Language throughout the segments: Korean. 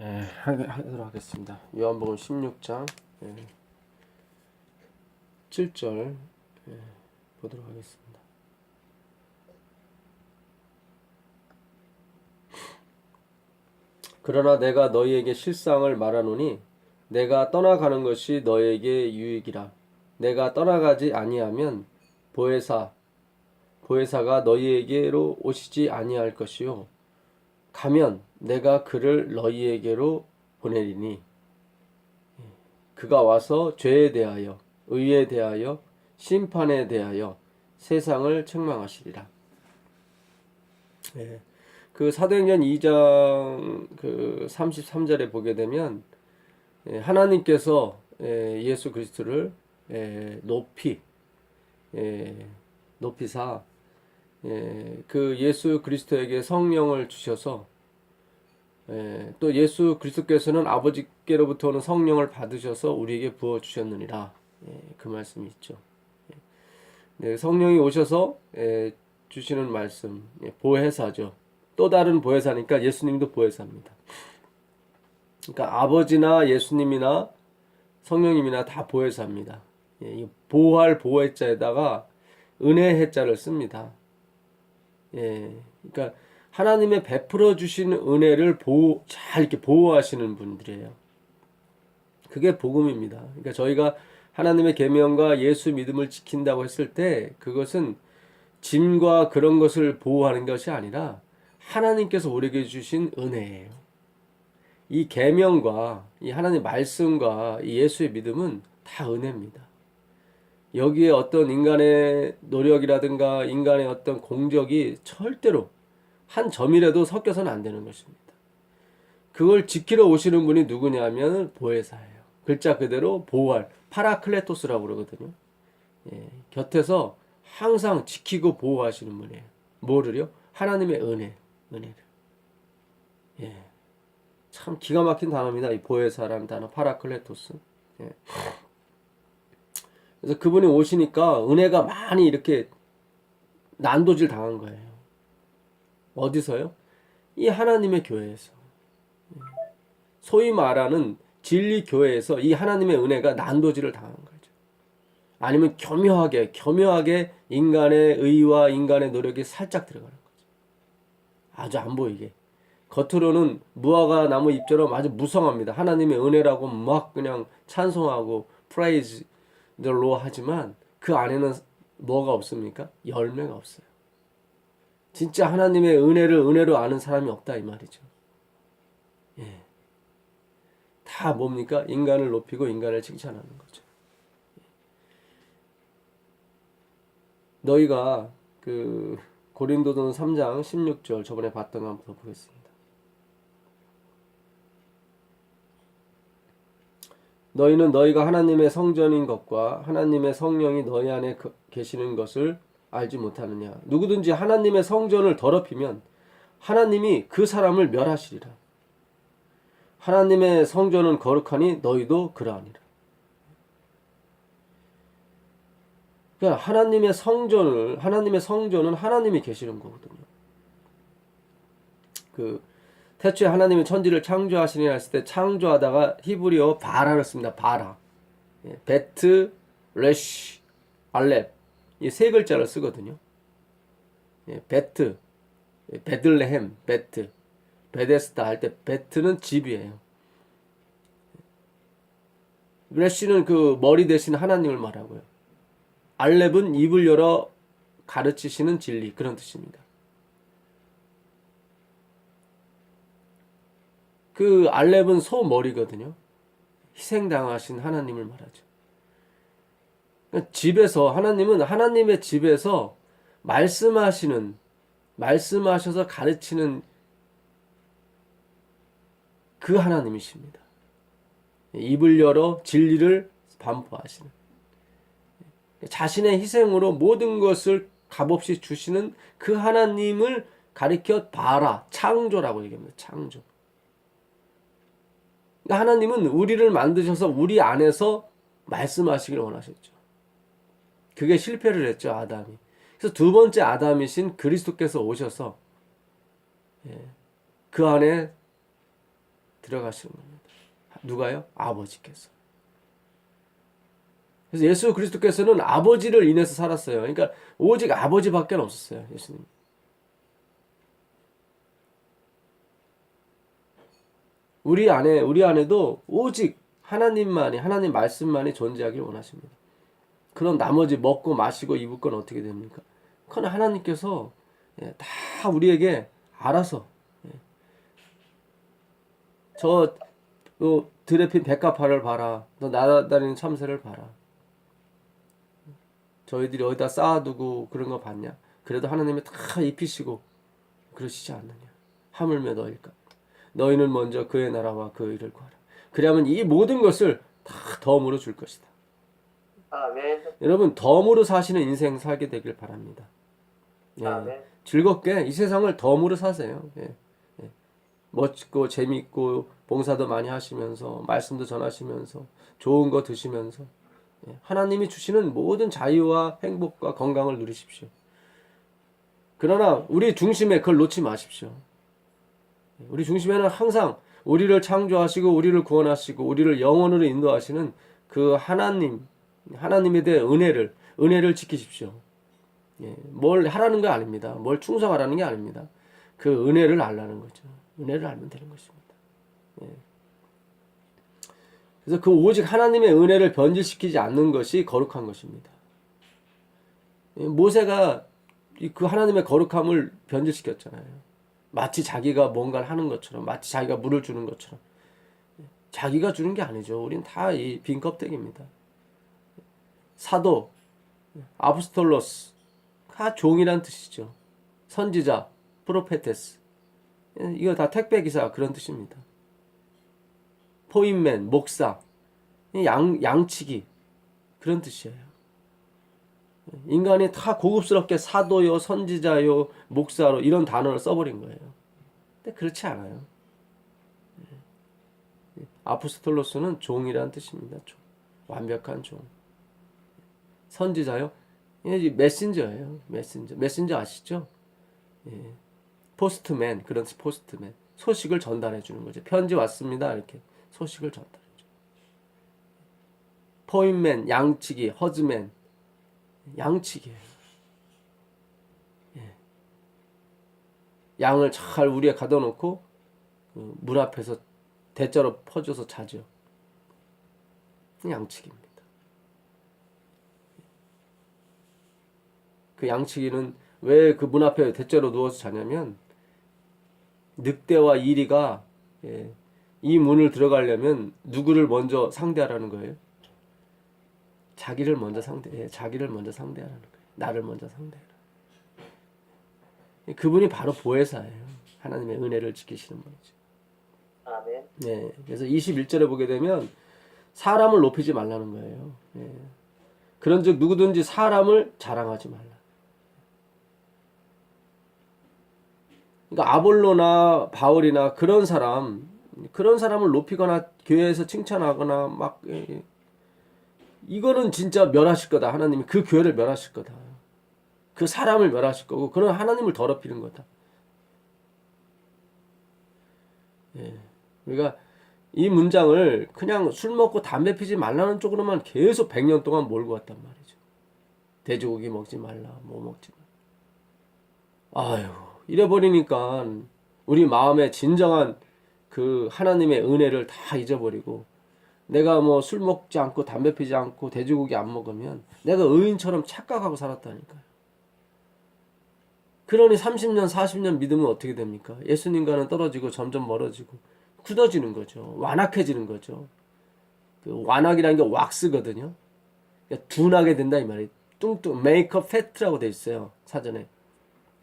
하도록 하겠습니다. 요한복음 16장 7절 보도록 하겠습니다. 그러나 내가 너희에게 실상을 말하노니 내가 떠나가는 것이 너희에게 유익이라. 내가 떠나가지 아니하면 보혜사가 너희에게로 오시지 아니할 것이요 가면 내가 그를 너희에게로 보내리니 그가 와서 죄에 대하여 의에 대하여 심판에 대하여 세상을 책망하시리라. 그 사도행전 2장 그 33절에 보게 되면 하나님께서 예수 그리스도를 높이사 그 예수 그리스도에게 성령을 주셔서 또 예수 그리스도께서는 아버지께로부터 오는 성령을 받으셔서 우리에게 부어 주셨느니라. 그 말씀이 있죠. 성령이 오셔서 주시는 말씀, 보혜사죠. 또 다른 보혜사니까 예수님도 보혜사입니다. 그러니까 아버지나 예수님이나 성령님이나 다 보혜사입니다. 보호할 보혜자에다가 은혜 해자를 씁니다. 그러니까 하나님의 베풀어 주시는 은혜를 잘 이렇게 보호하시는 분들이에요. 그게 복음입니다. 그러니까 저희가 하나님의 계명과 예수 믿음을 지킨다고 했을 때 그것은 짐과 그런 것을 보호하는 것이 아니라 하나님께서 우리에게 주신 은혜예요. 이 계명과 이 하나님의 말씀과 이 예수의 믿음은 다 은혜입니다. 여기에 어떤 인간의 노력이라든가 인간의 어떤 공적이 절대로 한 점이라도 섞여서는 안 되는 것입니다. 그걸 지키러 오시는 분이 누구냐면 보혜사예요. 글자 그대로 보호할 파라클레토스라고 그러거든요. 곁에서 항상 지키고 보호하시는 분이에요. 뭐를요? 하나님의 은혜를. 참 기가 막힌 단어입니다. 이 보혜사라는 단어, 파라클레토스. 그래서 그분이 오시니까 은혜가 많이 이렇게 난도질 당한 거예요. 어디서요? 이 하나님의 교회에서. 소위 말하는 진리 교회에서 이 하나님의 은혜가 난도질을 당한 거죠. 아니면 교묘하게 인간의 의와 인간의 노력이 살짝 들어가는 거죠. 아주 안 보이게. 겉으로는 무화과 나무 잎처럼 아주 무성합니다. 하나님의 은혜라고 막 그냥 찬송하고 프레이즈 로 하지만 그 안에는 뭐가 없습니까? 열매가 없어요. 진짜 하나님의 은혜를 은혜로 아는 사람이 없다 이 말이죠. 다 뭡니까? 인간을 높이고 인간을 칭찬하는 거죠. 너희가 그 고린도전 3장 16절 저번에 봤던 거 한번 보겠습니다. 너희는 너희가 하나님의 성전인 것과 하나님의 성령이 너희 안에 계시는 것을 알지 못하느냐. 누구든지 하나님의 성전을 더럽히면 하나님이 그 사람을 멸하시리라. 하나님의 성전은 거룩하니 너희도 그러하니라. 그러니까 하나님의 성전은 하나님이 계시는 거거든요. 태초에 하나님이 천지를 창조하시니 했을 때 창조하다가 히브리어 바라를 씁니다. 바라. 베트, 레쉬, 알렙. 이 세 글자를 쓰거든요. 베트, 베들레헴, 베트. 베데스다 할 때 베트는 집이에요. 레쉬는 그 머리 대신 하나님을 말하고요. 알렙은 입을 열어 가르치시는 진리 그런 뜻입니다. 그 알렙은 소 머리거든요. 희생당하신 하나님을 말하죠. 그러니까 집에서 하나님은 하나님의 집에서 말씀하셔서 가르치는 그 하나님이십니다. 입을 열어 진리를 반포하시는 자신의 희생으로 모든 것을 값없이 주시는 그 하나님을 가리켜 바라 창조라고 얘기합니다. 창조. 하나님은 우리를 만드셔서 우리 안에서 말씀하시기를 원하셨죠. 그게 실패를 했죠, 아담이. 그래서 두 번째 아담이신 그리스도께서 오셔서 그 안에 들어가시는 겁니다. 누가요? 아버지께서. 그래서 예수 그리스도께서는 아버지를 인해서 살았어요. 그러니까 오직 아버지밖에 없었어요. 예수님. 우리 안에도 오직 하나님만이, 하나님 말씀만이 존재하길 원하십니다. 그럼 나머지 먹고 마시고 입을 건 어떻게 됩니까? 그건 하나님께서 다 우리에게 알아서 저 들에 핀 백합화를 봐라. 너 날아다니는 참새를 봐라. 저희들이 어디다 쌓아두고 그런 거 봤냐? 그래도 하나님이 다 입히시고 그러시지 않느냐? 하물며 너희가 너희는 먼저 그의 나라와 그 일을 구하라. 그러면 이 모든 것을 다 덤으로 줄 것이다. 아멘. 여러분 덤으로 사시는 인생 살게 되길 바랍니다. 아멘. 즐겁게 이 세상을 덤으로 사세요. 멋지고 재미있고 봉사도 많이 하시면서 말씀도 전하시면서 좋은 거 드시면서 하나님이 주시는 모든 자유와 행복과 건강을 누리십시오. 그러나 우리 중심에 그걸 놓지 마십시오. 우리 중심에는 항상 우리를 창조하시고 우리를 구원하시고 우리를 영원으로 인도하시는 그 하나님에 대한 은혜를 지키십시오. 뭘 하라는 게 아닙니다. 뭘 충성하라는 게 아닙니다. 그 은혜를 알라는 거죠. 은혜를 알면 되는 것입니다. 그래서 그 오직 하나님의 은혜를 변질시키지 않는 것이 거룩한 것입니다. 모세가 그 하나님의 거룩함을 변질시켰잖아요. 마치 자기가 뭔가를 하는 것처럼, 마치 자기가 물을 주는 것처럼. 자기가 주는 게 아니죠. 우린 다 이 빈 껍데기입니다. 사도, 아포스톨로스, 다 종이란 뜻이죠. 선지자, 프로페테스. 이거 다 택배기사 그런 뜻입니다. 포인맨, 목사, 양치기 그런 뜻이에요. 인간이 다 고급스럽게 사도요, 선지자요, 목사로 이런 단어를 써버린 거예요. 근데 그렇지 않아요. 아포스톨로스는 종이란 뜻입니다. 종. 완벽한 종. 선지자요? 메신저예요. 메신저 아시죠? 포스트맨, 그런 포스트맨. 소식을 전달해 주는 거죠. 편지 왔습니다. 이렇게 소식을 전달해 줘. 포인맨, 양치기, 허즈맨. 양치기예요. 양을 잘 우리에 가둬놓고 물 앞에서 대자로 퍼줘서 자죠. 양치기입니다. 그 양치기는 왜 그 문 앞에 대자로 누워서 자냐면 늑대와 이리가 이 문을 들어가려면 누구를 먼저 상대하라는 거예요? 자기를 먼저 상대하라는 거예요. 나를 먼저 상대하라. 그분이 바로 보혜사예요. 하나님의 은혜를 지키시는 분이죠. 아멘. 그래서 21절에 보게 되면 사람을 높이지 말라는 거예요. 그런즉 누구든지 사람을 자랑하지 말라. 그러니까 아볼로나 바울이나 그런 사람을 높이거나 교회에서 칭찬하거나 막 이거는 진짜 멸하실 거다. 하나님이 그 교회를 멸하실 거다. 그 사람을 멸하실 거고 그런 하나님을 더럽히는 거다. 우리가 이 문장을 그냥 술 먹고 담배 피지 말라는 쪽으로만 계속 100년 동안 몰고 왔단 말이죠. 돼지고기 먹지 말라, 뭐 먹지 말라. 아유, 이래버리니까 우리 마음에 진정한 그 하나님의 은혜를 다 잊어버리고 내가 뭐 술 먹지 않고 담배 피지 않고 돼지고기 안 먹으면 내가 의인처럼 착각하고 살았다니까요. 그러니 30년, 40년 믿으면 어떻게 됩니까? 예수님과는 떨어지고 점점 멀어지고 굳어지는 거죠. 완악해지는 거죠. 그 완악이라는 게 왁스거든요. 그러니까 둔하게 된다 이 말이에요. 뚱뚱, 메이크업 패트라고 돼 있어요. 사전에.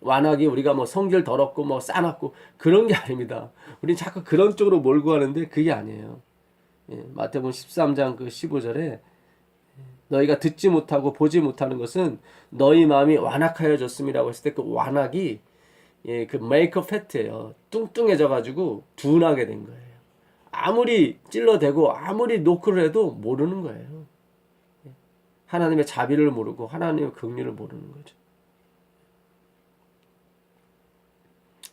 완악이 우리가 뭐 성질 더럽고 뭐 싸납고 그런 게 아닙니다. 우린 자꾸 그런 쪽으로 몰고 가는데 그게 아니에요. 마태복음 13장 그 15절에 너희가 듣지 못하고 보지 못하는 것은 너희 마음이 완악하여졌음이라고 했을 때 그 완악이 그 메이크업 패트예요. 뚱뚱해져 가지고 둔하게 된 거예요. 아무리 찔러대고 아무리 노크를 해도 모르는 거예요. 하나님의 자비를 모르고 하나님의 긍휼을 모르는 거죠.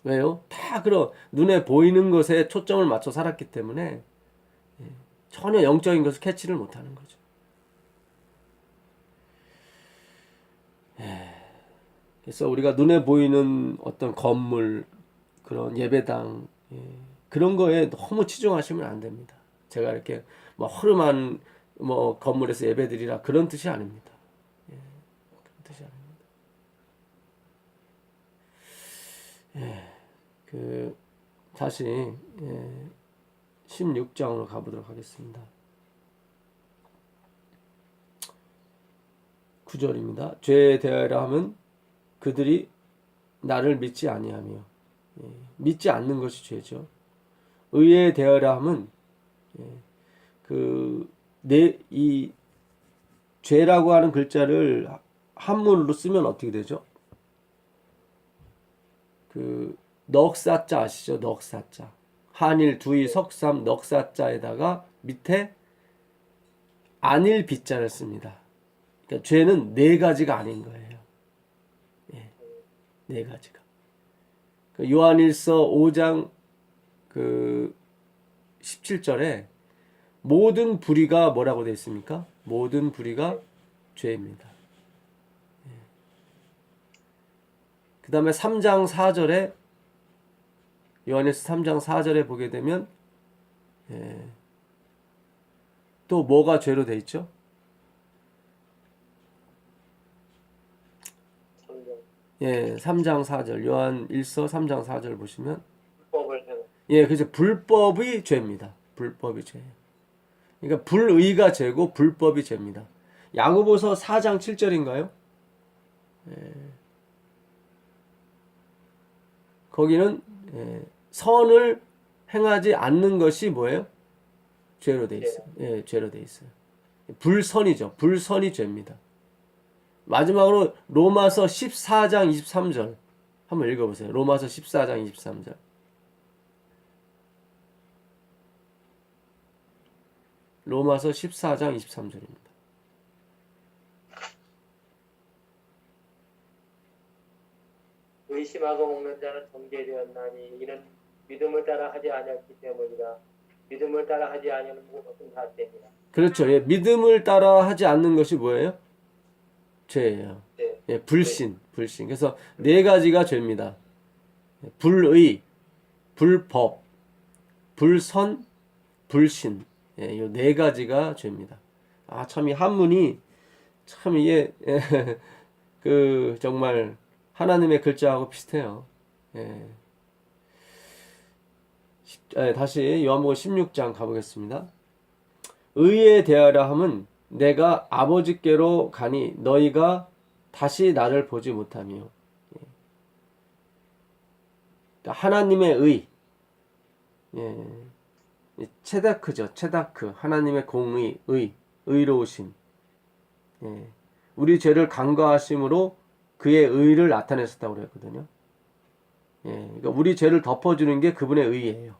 왜요? 다 그런 눈에 보이는 것에 초점을 맞춰 살았기 때문에 전혀 영적인 것을 캐치를 못하는 거죠. 그래서 우리가 눈에 보이는 어떤 건물, 그런 예배당, 그런 거에 너무 치중하시면 안 됩니다. 제가 이렇게 뭐 허름한 뭐 건물에서 예배드리라 그런 뜻이 아닙니다. 그런 뜻이 아닙니다. 다시 16장으로 가보도록 하겠습니다. 9절입니다. 죄에 대하여 하면 그들이 나를 믿지 아니하며, 믿지 않는 것이 죄죠. 의에 대하여 하면 이 죄라고 하는 글자를 한문으로 쓰면 어떻게 되죠? 넉사자 아시죠? 넉사자. 한일 두이 석삼 넉사자에다가 밑에 안일 비자를 씁니다. 그러니까 죄는 네 가지가 아닌 거예요. 네 가지가. 요한일서 5장 17절에 모든 불의가 뭐라고 되어 있습니까? 모든 불의가 죄입니다. 그 다음에 3장 4절에 요한일서 3장 4절에 보게 되면 또 뭐가 죄로 되어 있죠? 예, 3장 4절 요한일서 3장 4절 보시면 그래서 불법이 죄입니다. 불법이 죄예요. 그러니까 불의가 죄고 불법이 죄입니다. 야고보서 4장 7절인가요? 거기는 선을 행하지 않는 것이 뭐예요? 죄로 돼 있어요. 죄로 돼 있어요. 불선이죠. 불선이 죄입니다. 마지막으로 로마서 14장 23절 한번 읽어보세요. 로마서 14장 23절. 로마서 14장 23절입니다. 의심하고 먹는 자는 정죄되었나니 이는 믿음을 따라 하지 아니었기 때문이라. 믿음을 따라 하지 아니하는 것은 다 죄니라. 그렇죠. 믿음을 따라 하지 않는 것이 뭐예요? 죄예요. 불신. 그래서 네 가지가 죄입니다. 불의, 불법, 불선, 불신. 이 네 가지가 죄입니다. 참 이 한문이 참 이게 정말 하나님의 글자하고 비슷해요. 다시 요한복음 16장 가보겠습니다. 의에 대하라 함은 내가 아버지께로 가니 너희가 다시 나를 보지 못하며. 하나님의 의, 체다크죠. 체다크, 하나님의 공의, 의로우심. 우리 죄를 간과하심으로 그의 의를 나타냈었다고 그랬거든요. 그러니까 우리 죄를 덮어주는 게 그분의 의예요.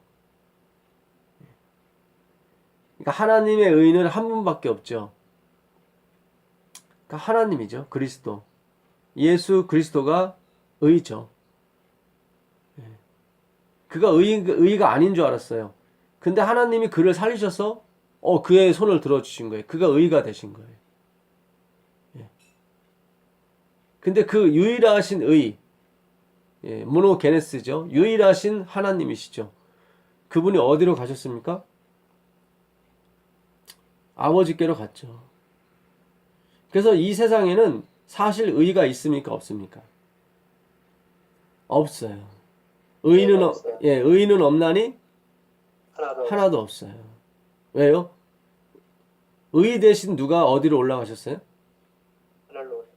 그러니까 하나님의 의는 한 분밖에 없죠. 그러니까 하나님이죠. 그리스도. 예수 그리스도가 의죠. 그가 의가 아닌 줄 알았어요. 근데 하나님이 그를 살리셔서 그의 손을 들어주신 거예요. 그가 의가 되신 거예요. 근데 그 유일하신 의, 모노게네스죠. 유일하신 하나님이시죠. 그분이 어디로 가셨습니까? 아버지께로 갔죠. 그래서 이 세상에는 사실 의가 있습니까? 없습니까? 없어요. 의는 없나니 하나도 없어요. 왜요? 의 대신 누가 어디로 올라가셨어요?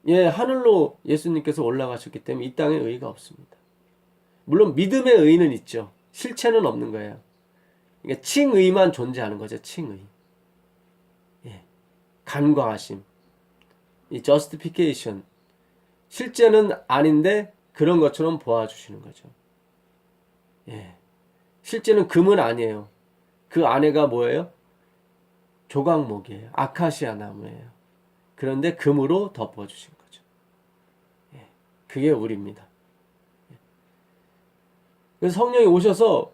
하늘로 예수님께서 올라가셨기 때문에 이 땅에 의가 없습니다. 물론 믿음의 의는 있죠. 실체는 없는 거예요. 그러니까 칭의만 존재하는 거죠. 칭의. 간과하심. 이 justification. 실제는 아닌데 그런 것처럼 보아주시는 거죠. 실제는 금은 아니에요. 그 안에가 뭐예요? 조각목이에요. 아카시아 나무예요. 그런데 금으로 덮어주신 거죠.. 그게 우리입니다. 그래서 성령이 오셔서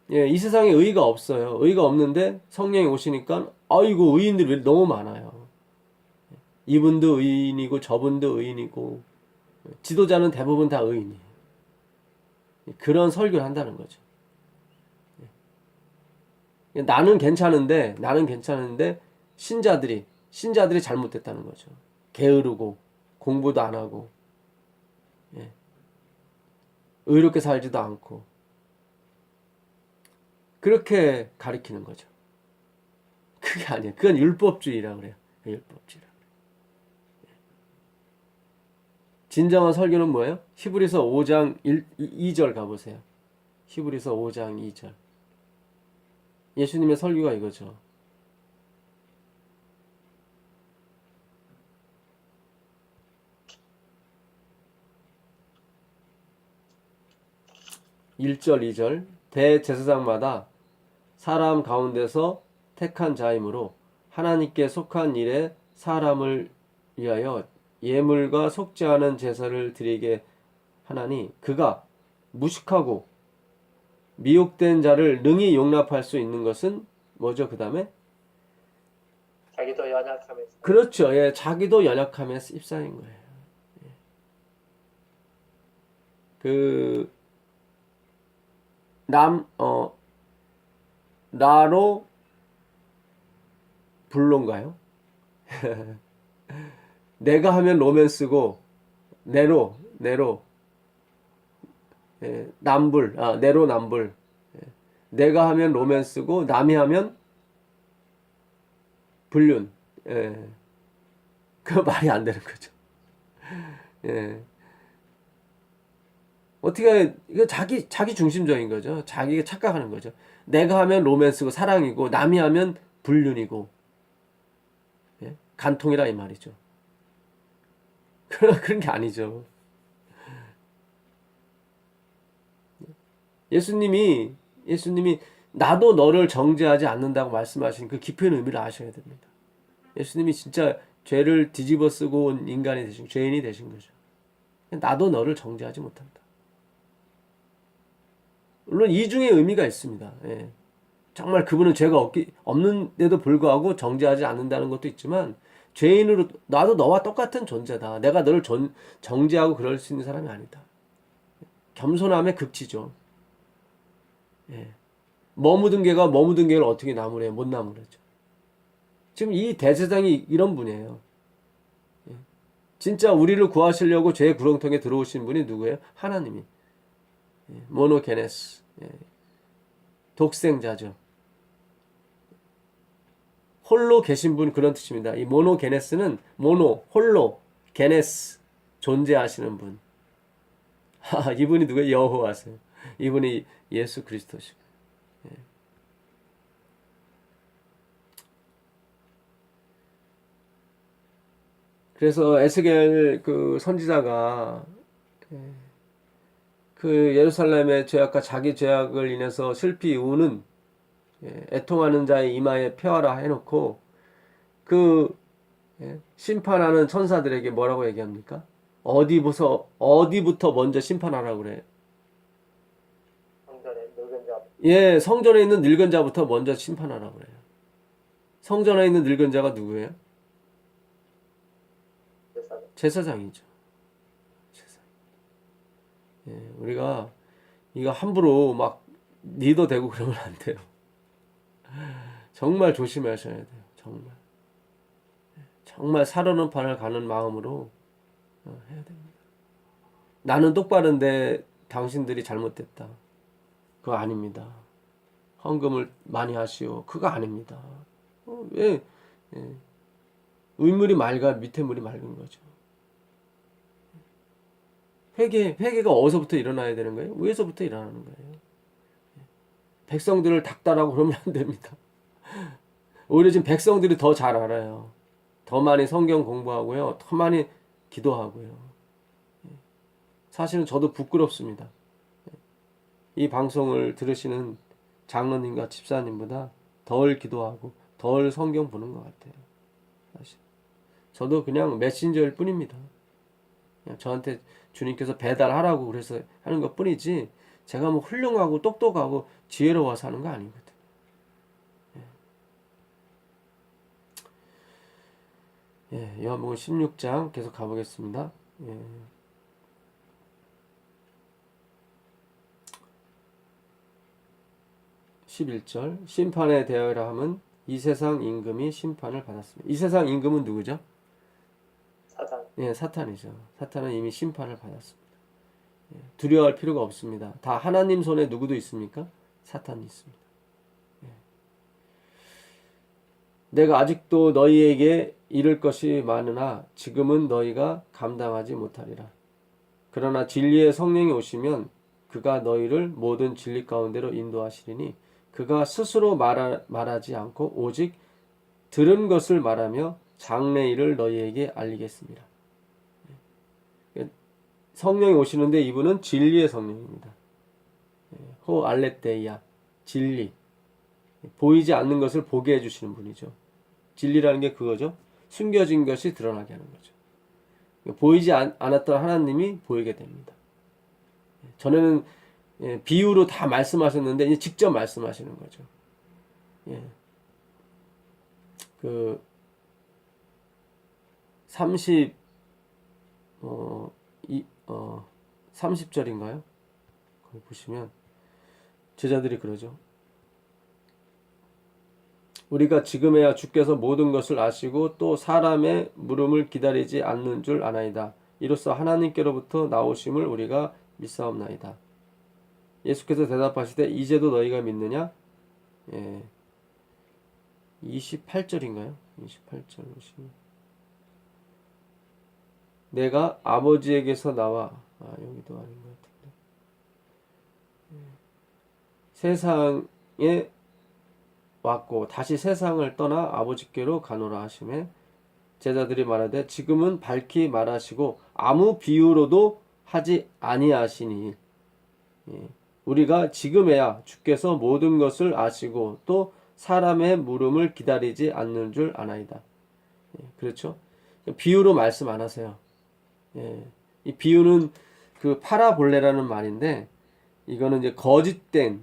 이 세상에 의가 없어요. 의가 없는데 성령이 오시니까 아이고 의인들이 너무 많아요. 이분도 의인이고 저분도 의인이고 지도자는 대부분 다 의인이에요. 그런 설교를 한다는 거죠. 나는 괜찮은데 신자들이 잘못됐다는 거죠. 게으르고 공부도 안 하고 의롭게 살지도 않고 그렇게 가리키는 거죠. 그게 아니에요. 그건 율법주의라 그래요. 율법주의라. 진정한 설교는 뭐예요? 히브리서 5장 2절 가보세요. 히브리서 5장 2절. 예수님의 설교가 이거죠. (1절) (2절) 대제사장마다 사람 가운데서 택한 자이므로 하나님께 속한 일에 사람을 위하여 예물과 속지 않은 제사를 드리게 하나니 그가 무식하고 미혹된 자를 능히 용납할 수 있는 것은 뭐죠? 그 다음에 자기도 연약함에서 그렇죠. 예, 자기도 연약함에 휩싸인 거예요. 그 나로 불론가요? 내가 하면 로맨스고 네로 남불 네로 남불 내가 하면 로맨스고 남이 하면 불륜. 그 말이 안 되는 거죠. 어떻게 이거 자기 중심적인 거죠. 자기가 착각하는 거죠. 내가 하면 로맨스고 사랑이고 남이 하면 불륜이고 간통이라 이 말이죠. 그런 게 아니죠. 예수님이 나도 너를 정죄하지 않는다고 말씀하신 그 깊은 의미를 아셔야 됩니다. 예수님이 진짜 죄를 뒤집어 쓰고 온 인간이 되신 죄인이 되신 거죠. 나도 너를 정죄하지 못한다. 물론 이중의 의미가 있습니다. 정말 그분은 죄가 없는데도 불구하고 정죄하지 않는다는 것도 있지만 죄인으로 나도 너와 똑같은 존재다. 내가 너를 정죄하고 그럴 수 있는 사람이 아니다. 겸손함의 극치죠. 머무든 개가 머무든 개를 어떻게 나무래요? 못 나무래죠. 지금 이 대제사장이 이런 분이에요. 진짜 우리를 구하시려고 죄의 구렁텅이에 들어오신 분이 누구예요? 하나님이. 모노게네스. 독생자죠. 홀로 계신 분 그런 뜻입니다. 이 모노게네스는 홀로, 게네스, 존재하시는 분. 이분이 누구예요? 여호와세요. 이분이 예수 그리스도시고. 그래서 에스겔 그 선지자가 그 예루살렘의 죄악과 자기 죄악을 인해서 슬피 우는 애통하는 자의 이마에 펴하라 해놓고 그 심판하는 천사들에게 뭐라고 얘기합니까? 어디부터 먼저 심판하라고 그래요? 성전에 늙은 자 성전에 있는 늙은 자부터 먼저 심판하라고 그래요. 성전에 있는 늙은 자가 누구예요? 제사장이죠. 우리가 이거 함부로 막 리더 되고 그러면 안 돼요. 정말 조심하셔야 돼요. 정말 살아는 판을 가는 마음으로 해야 됩니다. 나는 똑바른데 당신들이 잘못됐다. 그거 아닙니다. 헌금을 많이 하시오. 그거 아닙니다. 왜 윗물이 맑아 밑에 물이 맑은 거죠. 회개가 어디서부터 일어나야 되는 거예요? 위에서부터 일어나는 거예요. 백성들을 닥달하고 그러면 안 됩니다. 오히려 지금 백성들이 더 잘 알아요. 더 많이 성경 공부하고요. 더 많이 기도하고요. 사실은 저도 부끄럽습니다. 이 방송을 들으시는 장로님과 집사님보다 덜 기도하고 덜 성경 보는 것 같아요. 사실 저도 그냥 메신저일 뿐입니다. 그냥 저한테 주님께서 배달하라고 그래서 하는 것 뿐이지 제가 뭐 훌륭하고 똑똑하고 지혜로워서 하는 거 아니거든. 요한복음 16장 계속 가보겠습니다. 11절 심판에 대하여라 함은 이 세상 임금이 심판을 받았습니다. 이 세상 임금은 누구죠? 사단. 사탄이죠. 사탄은 이미 심판을 받았습니다. 두려워할 필요가 없습니다. 다 하나님 손에 누구도 있습니까? 사탄이 있습니다. 내가 아직도 너희에게 이를 것이 많으나 지금은 너희가 감당하지 못하리라. 그러나 진리의 성령이 오시면 그가 너희를 모든 진리 가운데로 인도하시리니 그가 스스로 말하지 않고 오직 들은 것을 말하며 장래일을 너희에게 알리겠습니다. 성령이 오시는데 이분은 진리의 성령입니다. 호 알레테이아, 진리. 보이지 않는 것을 보게 해주시는 분이죠. 진리라는 게 그거죠. 숨겨진 것이 드러나게 하는 거죠. 보이지 않았던 하나님이 보이게 됩니다. 전에는 비유로 다 말씀하셨는데 이제 직접 말씀하시는 거죠. 그 30절인가요? 거기 보시면 제자들이 그러죠. 우리가 지금에야 주께서 모든 것을 아시고 또 사람의 물음을 기다리지 않는 줄 아나이다. 이로써 하나님께로부터 나오심을 우리가 믿사옵나이다. 예수께서 대답하시되 이제도 너희가 믿느냐? 28절인가요? 28절 보시면 내가 아버지에게서 나와 여기도 아닌 것 같은데 세상에 왔고 다시 세상을 떠나 아버지께로 가노라 하시매 제자들이 말하되 지금은 밝히 말하시고 아무 비유로도 하지 아니하시니 우리가 지금에야 주께서 모든 것을 아시고 또 사람의 물음을 기다리지 않는 줄 아나이다. 그렇죠? 비유로 말씀 안 하세요. 이 비유는 그 파라볼레라는 말인데 이거는 이제 거짓된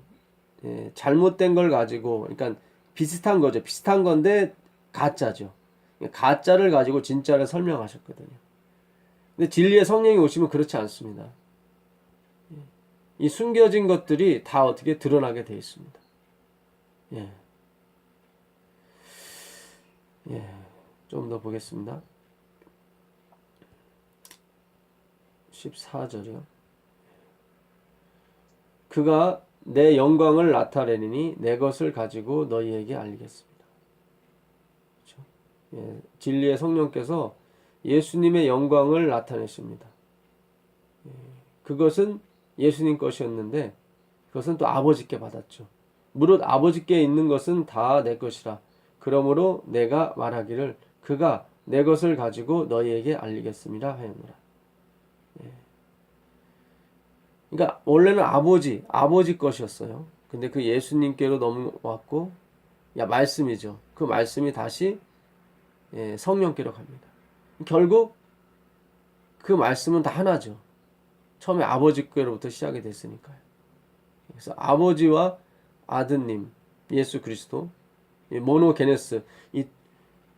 잘못된 걸 가지고 그러니까 비슷한 거죠. 비슷한 건데 가짜죠. 가짜를 가지고 진짜를 설명하셨거든요. 근데 진리의 성령이 오시면 그렇지 않습니다. 이 숨겨진 것들이 다 어떻게 드러나게 되어 있습니다. 좀 더 보겠습니다. 14절이요. 그가 내 영광을 나타내니 내 것을 가지고 너희에게 알리겠습니다. 그렇죠? 진리의 성령께서 예수님의 영광을 나타내십니다. 그것은 예수님 것이었는데 그것은 또 아버지께 받았죠. 무릇 아버지께 있는 것은 다 내 것이라. 그러므로 내가 말하기를 그가 내 것을 가지고 너희에게 알리겠습니다 하였노라. 그러니까 원래는 아버지 것이었어요. 근데 그 예수님께로 넘어왔고 말씀이죠. 그 말씀이 다시 성령께로 갑니다. 결국 그 말씀은 다 하나죠. 처음에 아버지께로부터 시작이 됐으니까요. 그래서 아버지와 아드님 예수 그리스도 모노게네스 이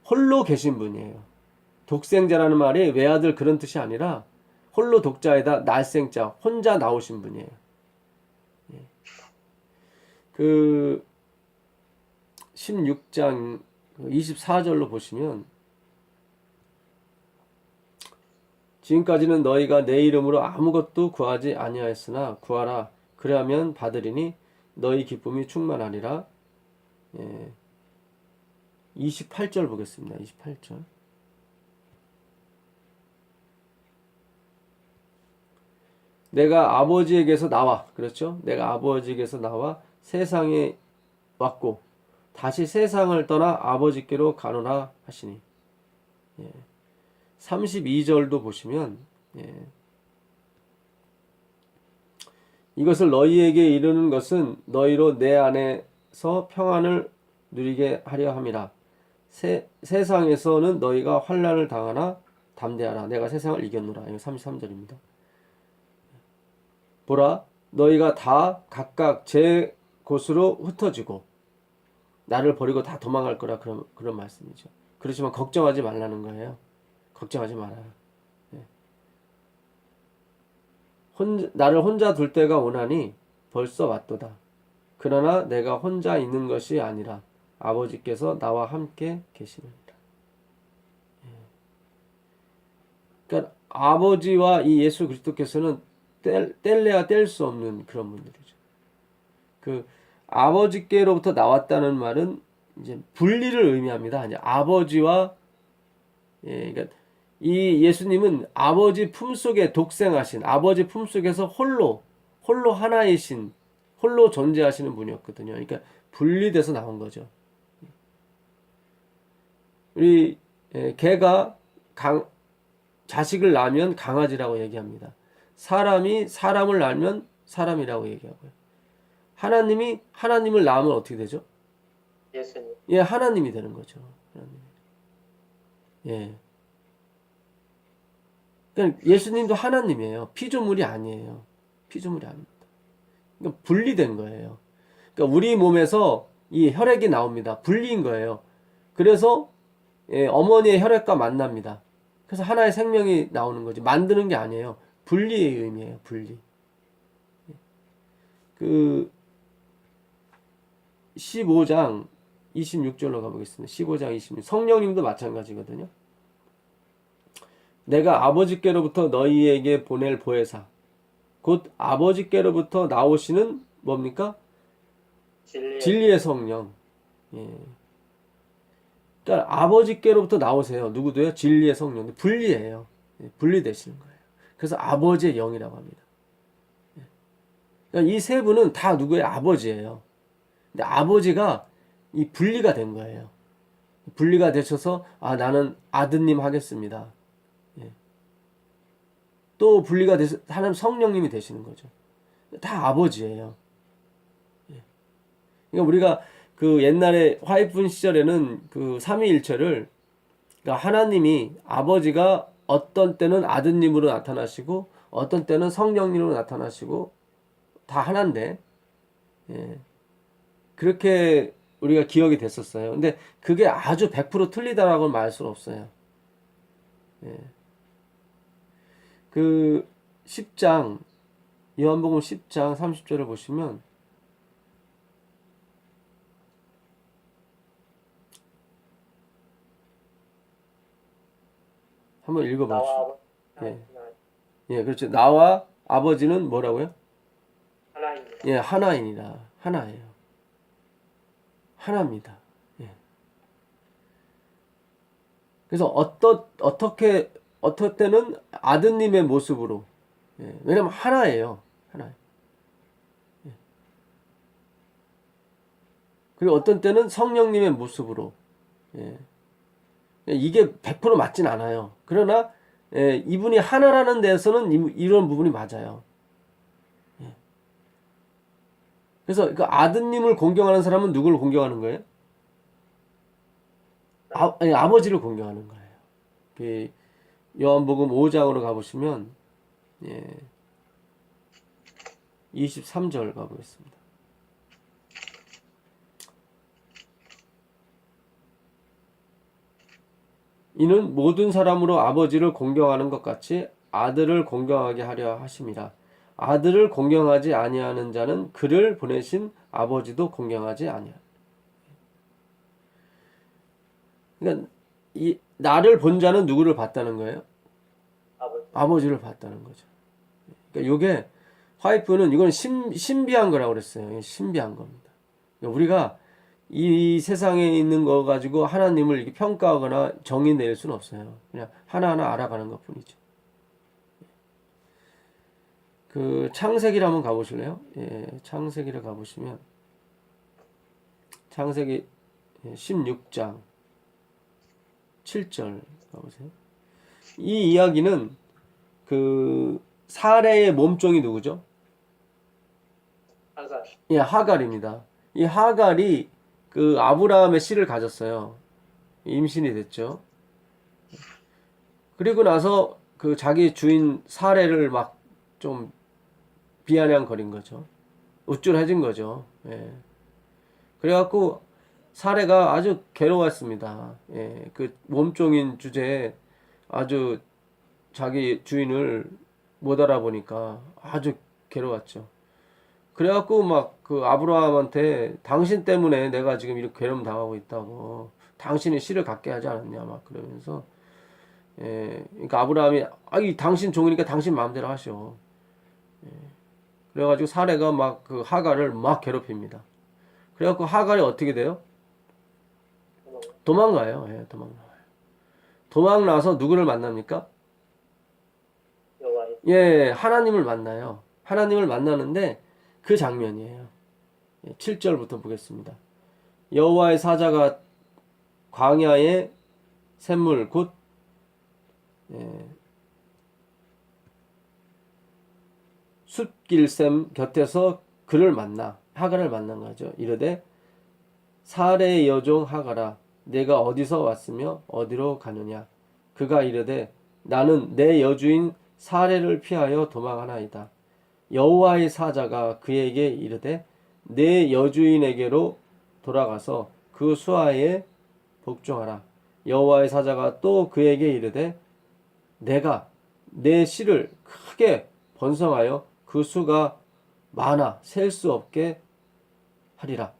홀로 계신 분이에요. 독생자라는 말이 외아들 그런 뜻이 아니라 홀로 독자에다 날생자 혼자 나오신 분이에요. 그 16장 24절로 보시면 지금까지는 너희가 내 이름으로 아무것도 구하지 아니하였으나 구하라 그리하면 받으리니 너희 기쁨이 충만하리라. 28절 보겠습니다. 28절. 내가 아버지에게서 나와, 그렇죠? 내가 아버지에게서 나와 세상에 왔고 다시 세상을 떠나 아버지께로 가노라 하시니. 32절도 보시면 이것을 너희에게 이르는 것은 너희로 내 안에서 평안을 누리게 하려 함이라. 세상에서는 너희가 환난을 당하나 담대하라. 내가 세상을 이겼노라. 이거 33절입니다. 보라, 너희가 다 각각 제 곳으로 흩어지고 나를 버리고 다 도망갈 거라 그런 말씀이죠. 그렇지만 걱정하지 말라는 거예요. 걱정하지 말아요. 예. 나를 혼자 둘 때가 오나니 벌써 왔도다. 그러나 내가 혼자 있는 것이 아니라 아버지께서 나와 함께 계시느니라. 그러니까 아버지와 이 예수 그리스도께서는 뗄래야 뗄 수 없는 그런 분들이죠. 그 아버지께로부터 나왔다는 말은 이제 분리를 의미합니다. 아니 아버지와 그러니까 이 예수님은 아버지 품속에 독생하신 아버지 품속에서 홀로 하나이신 홀로 존재하시는 분이었거든요. 그러니까 분리돼서 나온 거죠. 우리 개가 자식을 낳으면 강아지라고 얘기합니다. 사람이 사람을 낳으면 사람이라고 얘기하고요. 하나님이 하나님을 낳으면 어떻게 되죠? 예수님. 예, 하나님이 되는 거죠. 하나님. 예. 그러니까 예수님도 하나님이에요. 피조물이 아니에요. 피조물이 아닙니다. 그러니까 분리된 거예요. 그러니까 우리 몸에서 이 혈액이 나옵니다. 분리인 거예요. 그래서 어머니의 혈액과 만납니다. 그래서 하나의 생명이 나오는 거지. 만드는 게 아니에요. 분리의 의미예요. 분리. 그 15장 26절로 가보겠습니다. 15장 26. 성령님도 마찬가지거든요. 내가 아버지께로부터 너희에게 보낼 보혜사 곧 아버지께로부터 나오시는 뭡니까? 진리의 성령. 예. 그러니까 아버지께로부터 나오세요. 누구도요? 진리의 성령. 분리해요. 분리되시는 거예요. 그래서 아버지의 영이라고 합니다. 그러니까 이 세 분은 다 누구의 아버지예요. 근데 아버지가 이 분리가 된 거예요. 분리가 되셔서 나는 아드님 하겠습니다. 예. 또 분리가 돼서 하나님 성령님이 되시는 거죠. 다 아버지예요. 예. 그러니까 우리가 그 옛날에 화이픈 시절에는 그 삼위일체를 그러니까 하나님이 아버지가 어떤 때는 아드님으로 나타나시고 어떤 때는 성령님으로 나타나시고 다 하나인데 예. 그렇게 우리가 기억이 됐었어요. 근데 그게 아주 100% 틀리다라고 말할 수는 없어요. 예. 그 10장 요한복음 10장 30절을 보시면 한번 읽어보시죠. 예. 예, 그렇죠. 나와 아버지는 뭐라고요? 하나입니다. 예, 하나이니라. 하나예요. 하나입니다. 예. 그래서 어떨 때는 아드님의 모습으로, 예. 왜냐면 하나예요. 하나. 예. 그리고 어떤 때는 성령님의 모습으로, 예. 이게 100% 맞진 않아요. 그러나 이분이 하나라는 데서는 이런 부분이 맞아요. 예. 그래서 그 아드님을 공경하는 사람은 누구를 공경하는 거예요? 아버지를 공경하는 거예요. 그 요한복음 5장으로 가보시면 23절 가보겠습니다. 이는 모든 사람으로 아버지를 공경하는 것 같이 아들을 공경하게 하려 하심이라. 아들을 공경하지 아니하는 자는 그를 보내신 아버지도 공경하지 아니하라. 그러니까 나를 본 자는 누구를 봤다는 거예요? 아버지를 봤다는 거죠. 그러니까 이게 화이프는 이건 신비한 거라고 그랬어요. 신비한 겁니다. 그러니까 우리가 이 세상에 있는 거 가지고 하나님을 이렇게 평가하거나 정의 내릴 수는 없어요. 그냥 하나하나 알아가는 것 뿐이죠. 그 창세기를 한번 가보실래요? 예, 창세기를 가보시면 창세기 16장 7절 가보세요. 이 이야기는 그 사레의 몸종이 누구죠? 하갈. 예, 하갈입니다. 이 하갈이 그 아브라함의 씨를 가졌어요. 임신이 됐죠. 그리고 나서 그 자기 주인 사레를 막 좀 비아냥거린 거죠. 우쭐해진 거죠. 예. 그래갖고 사례가 아주 괴로웠습니다. 예. 그 몸종인 주제에 아주 자기 주인을 못 알아보니까 아주 괴로웠죠. 그래갖고 막 그 아브라함한테 당신 때문에 내가 지금 이렇게 괴로움 당하고 있다고, 당신이 씨를 갖게 하지 않았냐 막 그러면서, 예, 그러니까 아브라함이 이 당신 종이니까 당신 마음대로 하셔. 예, 그래가지고 사례가 막 그 하갈을 막 괴롭힙니다. 그래갖고 하갈이 어떻게 돼요? 도망가요. 예, 도망가요. 도망나서 누구를 만납니까? 여호와의 예, 하나님을 만나요. 하나님을 만나는데 그 장면이에요. 7절부터 보겠습니다. 여호와의 사자가 광야의 샘물 곧 숫길샘 곁에서 그를 만나 하갈을 만난 거죠. 이르되 사레의 여종 하갈아 내가 어디서 왔으며 어디로 가느냐. 그가 이르되 나는 내 여주인 사레를 피하여 도망하나이다. 여호와의 사자가 그에게 이르되 내 여주인에게로 돌아가서 그 수하에 복종하라. 여호와의 사자가 또 그에게 이르되 내가 내 씨를 크게 번성하여 그 수가 많아 셀 수 없게 하리라.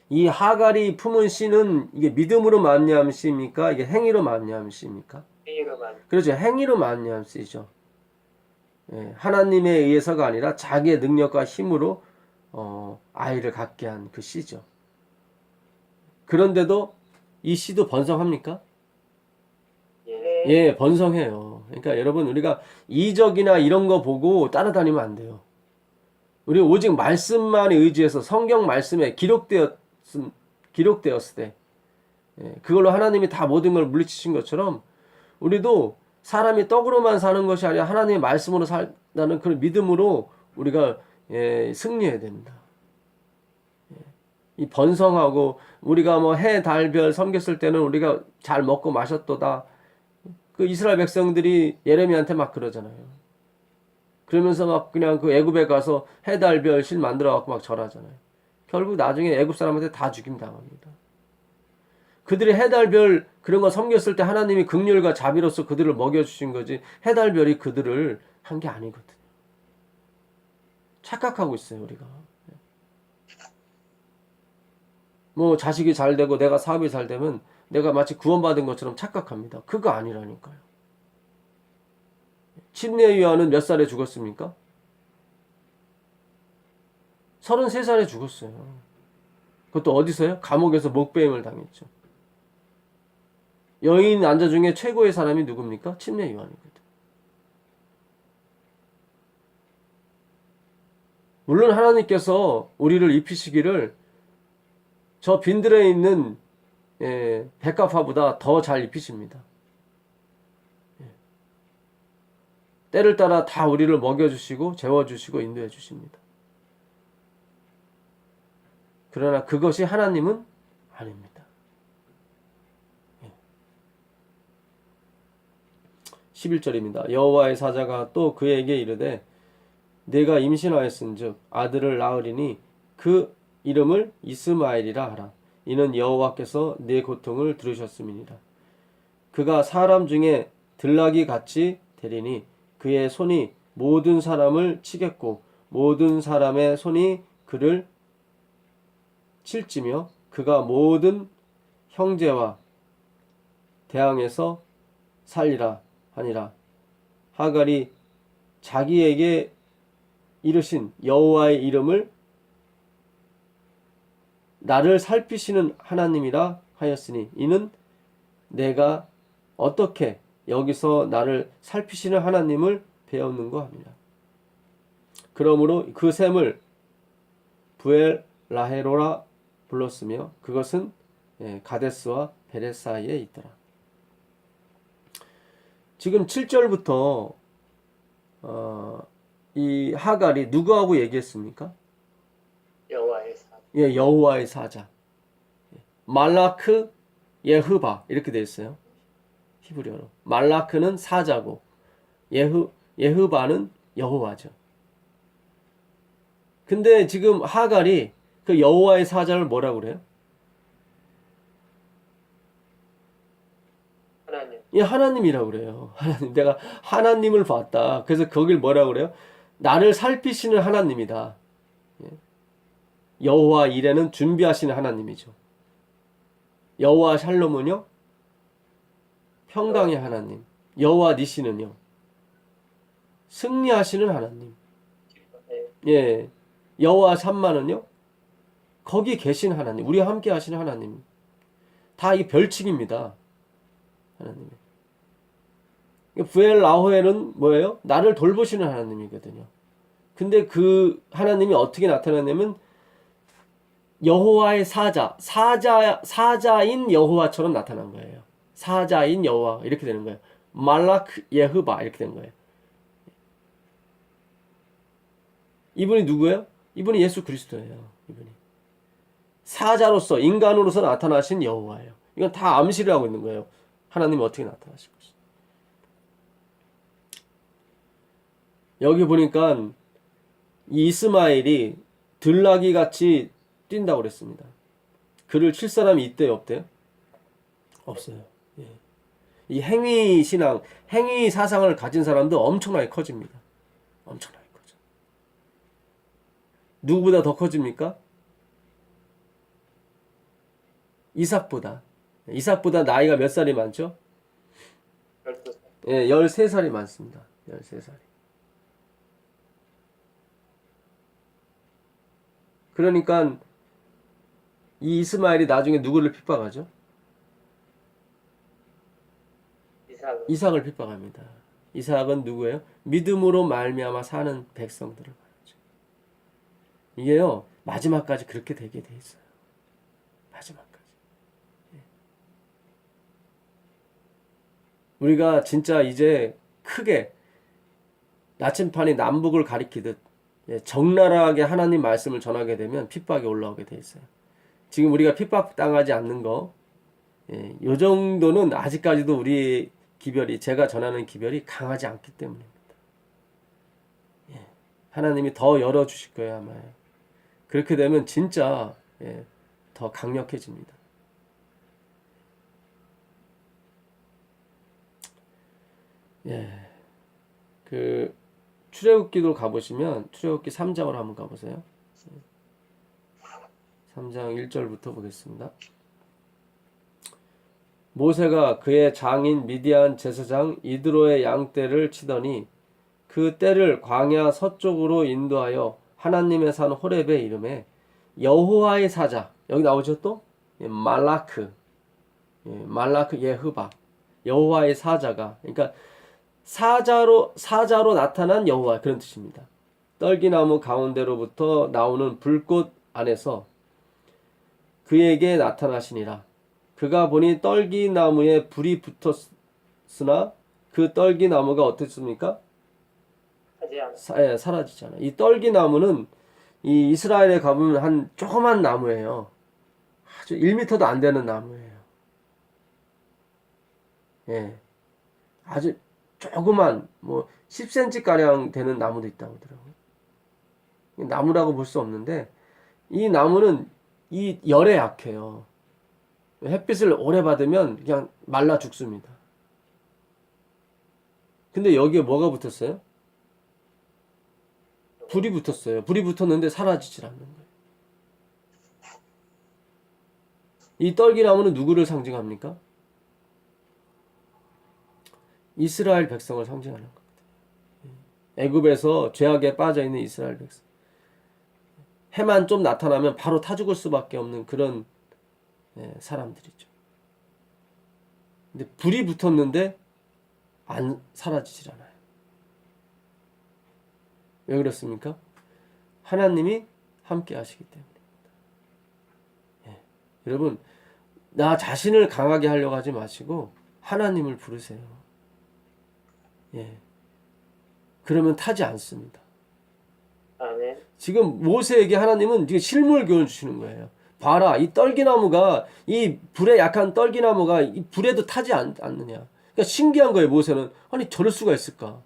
이 하갈이 품은 씨는 이게 믿음으로 말미암은 씨입니까? 이게 행위로 말미암은 씨입니까? 행위로만 그렇죠. 행위로 말미암은 씨죠. 예, 하나님에 의해서가 아니라 자기의 능력과 힘으로 아이를 갖게 한 그 씨죠. 그런데도 이 씨도 번성합니까? 예. 예, 번성해요. 그러니까 여러분 우리가 이적이나 이런 거 보고 따라다니면 안 돼요. 우리 오직 말씀만에 의지해서 성경 말씀에 기록되었을 때 그걸로 하나님이 다 모든 걸 물리치신 것처럼 우리도 사람이 떡으로만 사는 것이 아니라 하나님의 말씀으로 산다는 그런 믿음으로 우리가 승리해야 됩니다. 이 번성하고 우리가 뭐 해, 달, 별 섬겼을 때는 우리가 잘 먹고 마셨도다. 그 이스라엘 백성들이 예레미야한테 막 그러잖아요. 그러면서 막 그냥 그 애굽에 가서 해, 달, 별 신 만들어 갖고 막 절하잖아요. 결국 나중에 애굽 사람한테 다 죽임 당합니다. 그들이 해, 달, 별 그런 거 섬겼을 때 하나님이 긍휼과 자비로서 그들을 먹여주신 거지 해, 달, 별이 그들을 한 게 아니거든요. 착각하고 있어요 우리가. 뭐 자식이 잘 되고 내가 사업이 잘 되면 내가 마치 구원받은 것처럼 착각합니다. 그거 아니라니까요. 침례 요한은 몇 살에 죽었습니까? 33살에 죽었어요. 그것도 어디서요? 감옥에서 목배임을 당했죠. 여인 안자 중에 최고의 사람이 누굽니까? 침례 요한이거든. 물론 하나님께서 우리를 입히시기를 저 빈들에 있는 백합화보다 더 잘 입히십니다. 때를 따라 다 우리를 먹여주시고 재워주시고 인도해 주십니다. 그러나 그것이 하나님은 아닙니다. 11절입니다. 여호와의 사자가 또 그에게 이르되 내가 임신하였은즉 아들을 낳으리니 그 이름을 이스마엘이라 하라. 이는 여호와께서 내 고통을 들으셨음이니라. 그가 사람 중에 들나귀 같이 되리니 그의 손이 모든 사람을 치겠고 모든 사람의 손이 그를 칠지며 그가 모든 형제와 대항해서 살리라 하니라. 하갈이 자기에게 이르신 여호와의 이름을 나를 살피시는 하나님이라 하였으니 이는 내가 어떻게 여기서 나를 살피시는 하나님을 배웠는고 합니다. 그러므로 그 샘을 부엘 라헤로라 불렀으며 그것은 가데스와 베레 사이에 있더라. 지금 7절부터 이 하갈이 누구하고 얘기했습니까? 여호와의 사자. 예, 여호와의 사자. 말라크 예흐바 이렇게 되어 있어요. 히브리어로. 말라크는 사자고 예흐바는 여호와죠. 근데 지금 하갈이 그 여호와의 사자를 뭐라고 그래요? 하나님. 이 하나님이라고 그래요. 하나님. 내가 하나님을 봤다. 그래서 거길 뭐라고 그래요? 나를 살피시는 하나님이다. 예. 여호와 이레는 준비하시는 하나님이죠. 여호와 샬롬은요? 평강의 하나님. 여호와 니시는요? 승리하시는 하나님. 예. 예. 여호와 샴마는요? 거기 계신 하나님. 우리와 함께 하시는 하나님. 다 이 별칭입니다. 하나님. 부엘 라호엘은 뭐예요? 나를 돌보시는 하나님이거든요. 근데 그 하나님이 어떻게 나타나냐면 여호와의 사자인 여호와처럼 나타난 거예요. 사자인 여호와 이렇게 되는 거예요. 말라크 예흐바 이렇게 된 거예요. 이분이 누구예요? 이분이 예수 그리스도예요. 이분이 사자로서 인간으로서 나타나신 여호와예요. 이건 다 암시를 하고 있는 거예요. 하나님이 어떻게 나타나실 것이. 여기 보니까 이 이스마엘이 들나귀 같이 뛴다고 그랬습니다. 그를 칠 사람이 있대요, 없대요? 없어요. 예. 이 행위 신앙, 행위 사상을 가진 사람도 엄청나게 커집니다. 엄청나게 커져. 누구보다 더 커집니까? 이삭보다. 이삭보다 나이가 몇 살이 많죠? 12살. 예, 13살이 많습니다. 13살이. 그러니까 이 이스마엘이 나중에 누구를 핍박하죠? 이삭은. 이삭을 핍박합니다. 이삭은 누구예요? 믿음으로 말미암아 사는 백성들을 말하죠. 이게요, 마지막까지 그렇게 되게 돼 있어요. 마지막까지. 예. 우리가 진짜 이제 크게 나침판이 남북을 가리키듯 적나라하게 하나님 말씀을 전하게 되면 핍박이 올라오게 돼 있어요. 지금 우리가 핍박당하지 않는 거, 요 정도는 아직까지도 우리 기별이, 제가 전하는 기별이 강하지 않기 때문입니다. 하나님이 더 열어주실 거예요, 아마. 그렇게 되면 진짜 더 강력해집니다. 그 출애굽기도 가보시면 출애굽기 3장으로 한번 가보세요. 3장 1절부터 보겠습니다. 모세가 그의 장인 미디안 제사장 이드로의 양떼를 치더니 그 떼를 광야 서쪽으로 인도하여 하나님의 산 호렙에 이름에 여호와의 사자, 여기 나오죠 또? 말라크 예흐바, 여호와의 사자가, 그러니까 사자로 나타난 여호와, 그런 뜻입니다. 떨기나무 가운데로부터 나오는 불꽃 안에서 그에게 나타나시니라. 그가 보니 떨기나무에 불이 붙었으나 그 떨기나무가 어땠습니까? 사라지잖아. 이 떨기나무는 이 이스라엘에 가보면 한 조그만 나무예요. 아주 1m도 안 되는 나무예요. 예. 아주 조그만, 뭐 10cm 가량 되는 나무도 있다고 하더라고요. 나무라고 볼 수 없는데 이 나무는 이 열에 약해요. 햇빛을 오래 받으면 그냥 말라 죽습니다. 근데 여기에 뭐가 붙었어요? 불이 붙었어요. 불이 붙었는데 사라지질 않는 거예요. 이 떨기나무는 누구를 상징합니까? 이스라엘 백성을 상징하는 겁니다. 애굽에서 죄악에 빠져있는 이스라엘 백성. 해만 좀 나타나면 바로 타 죽을 수밖에 없는 그런 사람들이죠. 근데 불이 붙었는데 안 사라지질 않아요. 왜 그렇습니까? 하나님이 함께 하시기 때문입니다. 여러분, 나 자신을 강하게 하려고 하지 마시고 하나님을 부르세요. 그러면 타지 않습니다. 아멘. 지금 모세에게 하나님은 지금 실물 교훈 주시는 거예요. 봐라, 이 떨기나무가, 이 불에 약한 떨기나무가 이 불에도 타지 않느냐. 그러니까 신기한 거예요. 모세는 아니 저럴 수가 있을까?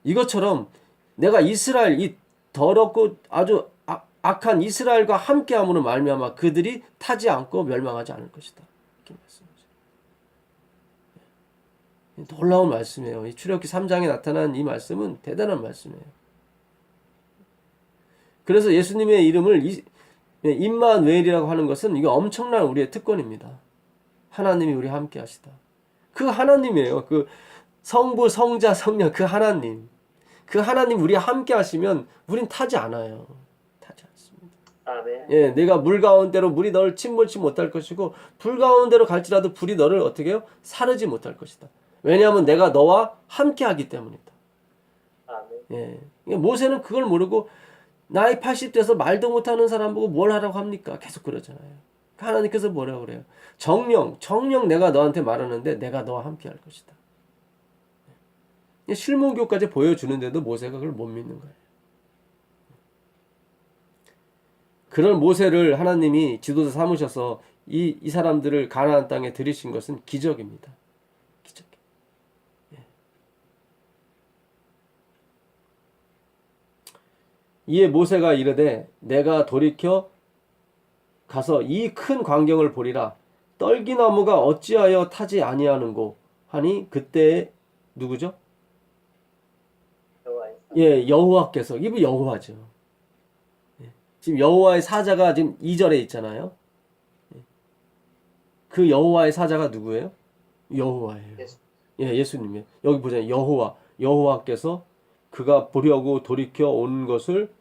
이것처럼 내가 이스라엘 이 더럽고 아주 악한 이스라엘과 함께함으로 말미암아 그들이 타지 않고 멸망하지 않을 것이다. 이렇게 말씀하죠. 놀라운 말씀이에요. 이 출애굽기 3장에 나타난 이 말씀은 대단한 말씀이에요. 그래서 예수님의 이름을 임마누엘이라고 하는 것은 이거 엄청난 우리의 특권입니다. 하나님이 우리 함께 하시다. 그 하나님이에요. 그 성부, 성자, 성령 그 하나님. 그 하나님 우리 함께 하시면 우린 타지 않아요. 타지 않습니다. 아멘. 예, 내가 물 가운데로 물이 너를 침몰치 못할 것이고 불 가운데로 갈지라도 불이 너를 어떻게 해요? 사르지 못할 것이다. 왜냐하면 내가 너와 함께 하기 때문이다. 아멘. 예. 모세는 그걸 모르고 나이 80대에서 말도 못하는 사람 보고 뭘 하라고 합니까? 계속 그러잖아요. 하나님께서 뭐라고 그래요? 정령 내가 너한테 말하는데 내가 너와 함께 할 것이다. 실문교까지 보여주는데도 모세가 그걸 못 믿는 거예요. 그런 모세를 하나님이 지도자 삼으셔서 이 사람들을 가나안 땅에 들이신 것은 기적입니다. 기적. 이에 모세가 이르되 내가 돌이켜 가서 이 큰 광경을 보리라. 떨기나무가 어찌하여 타지 아니하는고 하니 그때 누구죠? 예, 여호와께서. 이분 여호와죠. 지금 여호와의 사자가 지금 2절에 있잖아요. 그 여호와의 사자가 누구예요? 여호와예요. 예, 예수님이에요. 여기 보잖아요. 여호와께서 그가 보려고 돌이켜 온 것을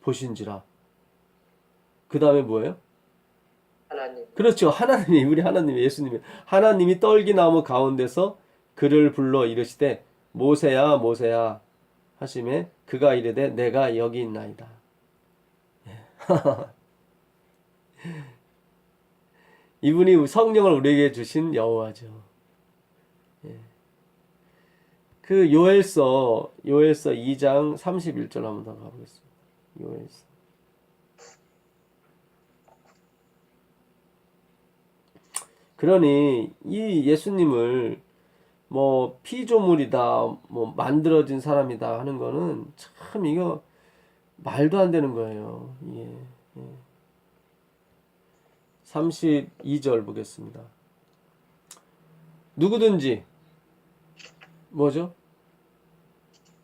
보신지라. 그 다음에 뭐예요? 하나님. 그렇죠. 하나님이, 우리 하나님이, 예수님이. 하나님이 떨기나무 가운데서 그를 불러 이르시되 모세야 모세야 하심에 그가 이르되 내가 여기 있나이다. 이분이 성령을 우리에게 주신 여호와죠. 그 요엘서 2장 31절 한번 더 가보겠습니다. 요엘서. 그러니 이 예수님을 뭐 피조물이다, 뭐 만들어진 사람이다 하는 거는 참 이거 말도 안 되는 거예요. 예. 32절 보겠습니다. 누구든지 뭐죠?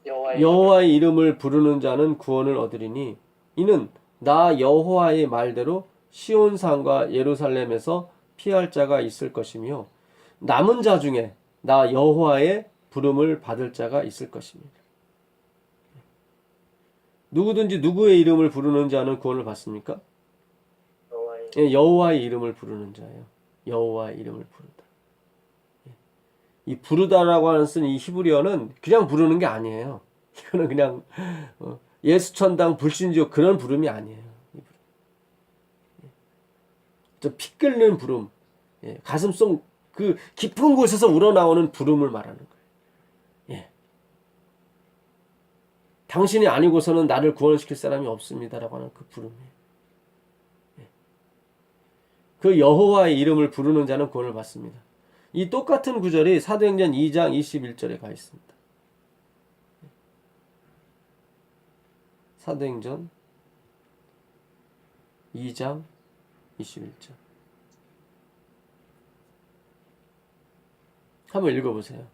여호와의 이름을 부르는 자는 구원을 얻으리니 이는 나 여호와의 말대로 시온산과 예루살렘에서 피할 자가 있을 것이며 남은 자 중에 나 여호와의 부름을 받을 자가 있을 것입니다. 누구든지 누구의 이름을 부르는 자는 구원을 받습니까? 여호와의 이름을 부르는 자예요. 여호와의 이름을 부르다. 이 부르다라고 하는 쓴 이 히브리어는 그냥 부르는 게 아니에요. 이거는 그냥 예수천당 불신지옥 그런 부름이 아니에요. 저 피 끓는 부름, 가슴속 그 깊은 곳에서 우러나오는 부름을 말하는 거예요. 당신이 아니고서는 나를 구원시킬 사람이 없습니다라고 하는 그 부름이에요. 그 여호와의 이름을 부르는 자는 구원을 받습니다. 이 똑같은 구절이 사도행전 2장 21절에 가 있습니다. 사도행전 2장 21절. 한번 읽어보세요.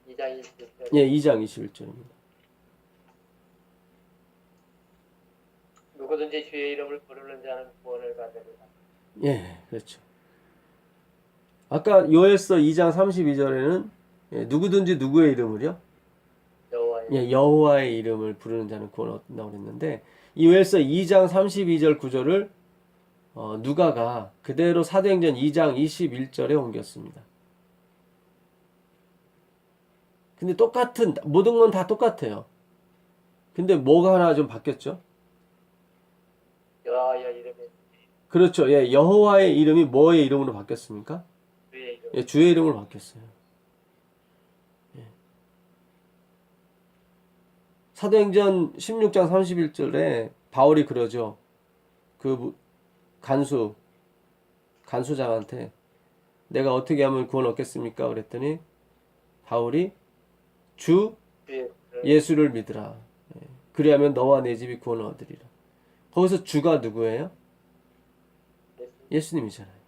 2장 21절. 예, 2장 21절입니다. 누구든지 주의 이름을 부르는 자는 구원을 받으리라. 예, 그렇죠. 아까 요엘서 2장 32절에는 누구든지 누구의 이름을요? 여호와의 이름을 부르는 자는 구원을 얻는다고 그랬는데 이 요엘서 2장 32절 구절을 누가가 그대로 사도행전 2장 21절에 옮겼습니다. 근데 똑같은 모든 건 다 똑같아요. 근데 뭐가 하나 좀 바뀌었죠? 여호와의 이름이 그렇죠. 예, 여호와의 이름이 뭐의 이름으로 바뀌었습니까? 주의 이름. 예, 주의 이름으로 바뀌었어요. 예. 사도행전 16장 31절에 바울이 그러죠. 그 간수장한테 내가 어떻게 하면 구원 얻겠습니까? 그랬더니 바울이 주 예수를 믿으라. 그리하면 너와 내 집이 구원을 얻으리라. 거기서 주가 누구예요? 예수님이잖아요.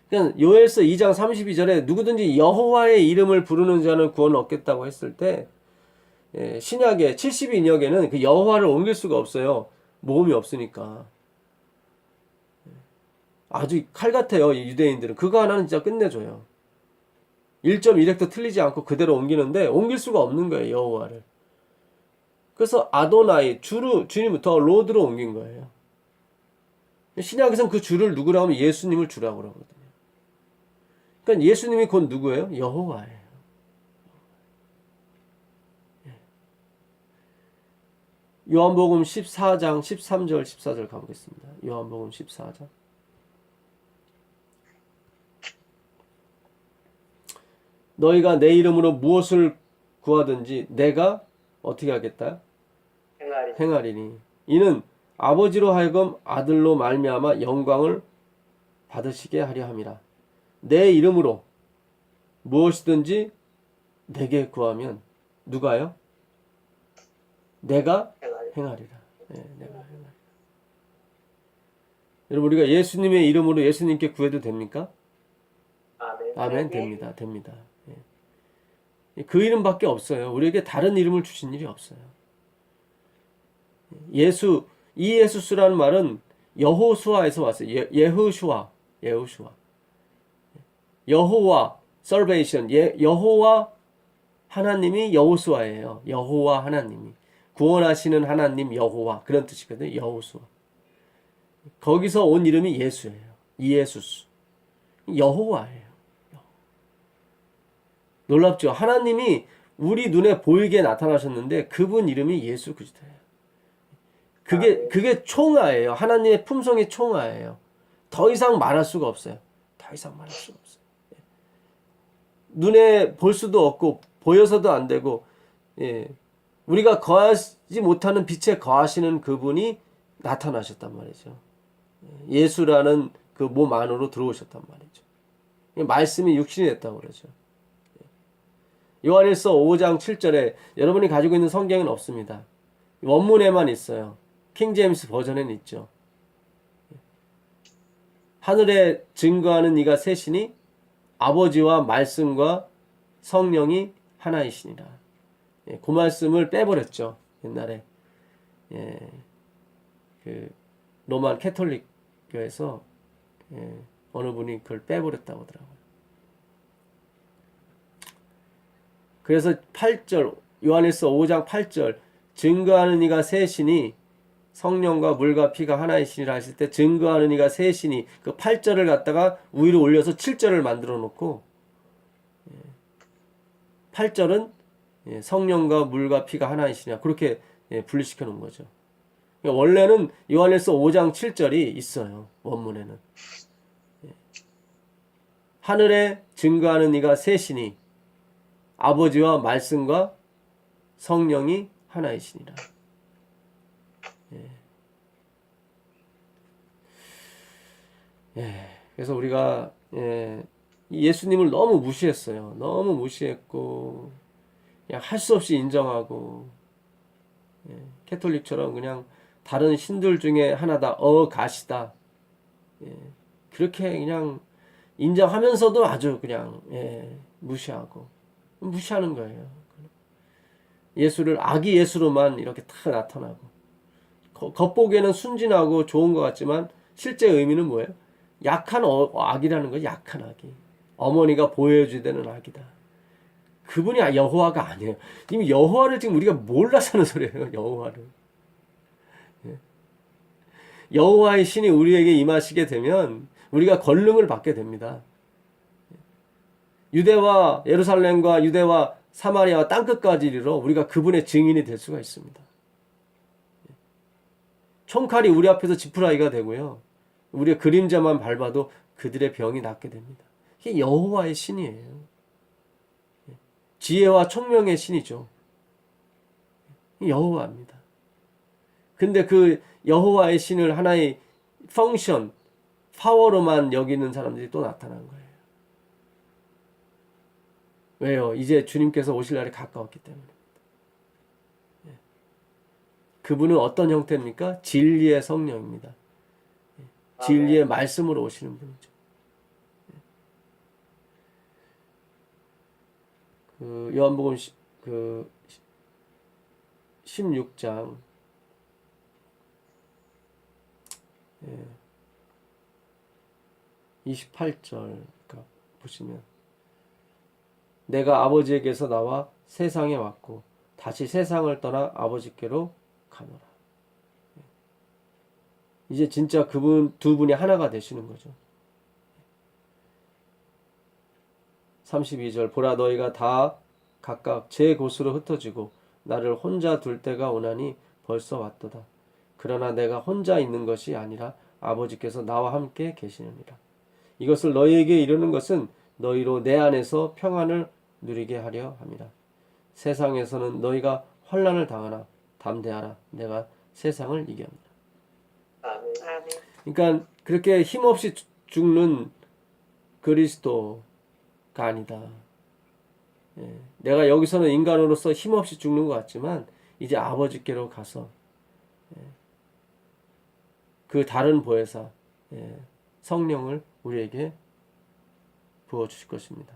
그러니까 요엘서 2장 32절에 누구든지 여호와의 이름을 부르는 자는 구원을 얻겠다고 했을 때 신약의 70인역에는 그 여호와를 옮길 수가 없어요. 모험이 없으니까. 아주 칼 같아요. 유대인들은. 그거 하나는 진짜 끝내줘요. 1.1획도 틀리지 않고 그대로 옮기는데 옮길 수가 없는 거예요. 여호와를. 그래서 아도나이 주님부터 로드로 옮긴 거예요. 신약에서는 그 주를 누구라고 하면 예수님을 주라고 그러거든요. 그러니까 예수님이 곧 누구예요? 여호와예요. 요한복음 14장 13절 14절 가보겠습니다. 요한복음 14장. 너희가 내 이름으로 무엇을 구하든지 내가 어떻게 하겠다? 행하리니. 이는 아버지로 하여금 아들로 말미암아 영광을 받으시게 하려 함이라. 내 이름으로 무엇이든지 내게 구하면 누가요? 내가 행하리라. 네, 내가 행하리라. 여러분 우리가 예수님의 이름으로 예수님께 구해도 됩니까? 아멘. 됩니다. 됩니다. 그 이름밖에 없어요. 우리에게 다른 이름을 주신 일이 없어요. 예수, 이 예수스라는 말은 여호수아에서 왔어요. 예호슈아. 여호와, salvation. 여호와 하나님이 여호수아예요. 여호와 하나님이. 구원하시는 하나님 여호와. 그런 뜻이거든요. 여호수아. 거기서 온 이름이 예수예요. 이예수스. 여호와예요. 놀랍죠? 하나님이 우리 눈에 보이게 나타나셨는데 그분 이름이 예수 그리스도예요. 그게 총아예요. 하나님의 품성의 총아예요. 더 이상 말할 수가 없어요. 더 이상 말할 수가 없어요. 눈에 볼 수도 없고 보여서도 안 되고 우리가 거하지 못하는 빛에 거하시는 그분이 나타나셨단 말이죠. 예수라는 그 몸 안으로 들어오셨단 말이죠. 말씀이 육신이 됐다고 그러죠. 요한일서 5장 7절에 여러분이 가지고 있는 성경은 없습니다. 원문에만 있어요. 킹제임스 버전에는 있죠. 하늘에 증거하는 이가 셋이니 아버지와 말씀과 성령이 하나이시니라. 그 말씀을 빼버렸죠. 옛날에 그 로마 캐톨릭 교회에서 어느 분이 그걸 빼버렸다고 하더라고요. 그래서 8절 요한일서 5장 8절 증거하는 이가 셋이니 성령과 물과 피가 하나이시니라 하실 때 증거하는 이가 셋이니 그 8절을 갖다가 위로 올려서 7절을 만들어 놓고 8절은 성령과 물과 피가 하나이시냐 그렇게 분리시켜 놓은 거죠. 원래는 요한일서 5장 7절이 있어요. 원문에는. 하늘에 증거하는 이가 셋이니 아버지와 말씀과 성령이 하나이시니라. 그래서 우리가 예수님을 너무 무시했어요. 너무 무시했고 그냥 할 수 없이 인정하고 캐톨릭처럼 그냥 다른 신들 중에 하나다. 가시다. 그렇게 그냥 인정하면서도 아주 그냥 무시하는 거예요. 예수를 아기 예수로만 이렇게 딱 나타나고 겉보기에는 순진하고 좋은 것 같지만 실제 의미는 뭐예요? 약한 아기라는 거예요. 약한 아기. 어머니가 보여줘야 되는 아기다. 그분이 여호와가 아니에요. 이미 여호와를 지금 우리가 몰라서 하는 소리예요. 여호와를. 여호와의 신이 우리에게 임하시게 되면 우리가 권능을 받게 됩니다. 유대와 예루살렘과 유대와 사마리아와 땅끝까지 이르러 우리가 그분의 증인이 될 수가 있습니다. 총칼이 우리 앞에서 지푸라기가 되고요. 우리의 그림자만 밟아도 그들의 병이 낫게 됩니다. 이게 여호와의 신이에요. 지혜와 총명의 신이죠. 여호와입니다. 근데 그 여호와의 신을 하나의 파워로만 여기는 사람들이 또 나타난 거예요. 왜요? 이제 주님께서 오실 날이 가까웠기 때문에. 그분은 어떤 형태입니까? 진리의 성령입니다. 진리의 말씀으로 오시는 분이죠. 그 요한복음 16장 28절 보시면 내가 아버지에게서 나와 세상에 왔고 다시 세상을 떠나 아버지께로 가노라. 이제 진짜 그분 두 분이 하나가 되시는 거죠. 32절 보라 너희가 다 각각 제 곳으로 흩어지고 나를 혼자 둘 때가 오나니 벌써 왔도다. 그러나 내가 혼자 있는 것이 아니라 아버지께서 나와 함께 계시느니라. 이것을 너희에게 이르는 것은 너희로 내 안에서 평안을 누리게 하려 함이라. 세상에서는 너희가 환난을 당하나 담대하라. 내가 세상을 이겼노라. 아멘. 그러니까 그렇게 힘없이 죽는 그리스도가 아니다. 내가 여기서는 인간으로서 힘없이 죽는 것 같지만 이제 아버지께로 가서 그 다른 보혜사 성령을 우리에게 부어주실 것입니다.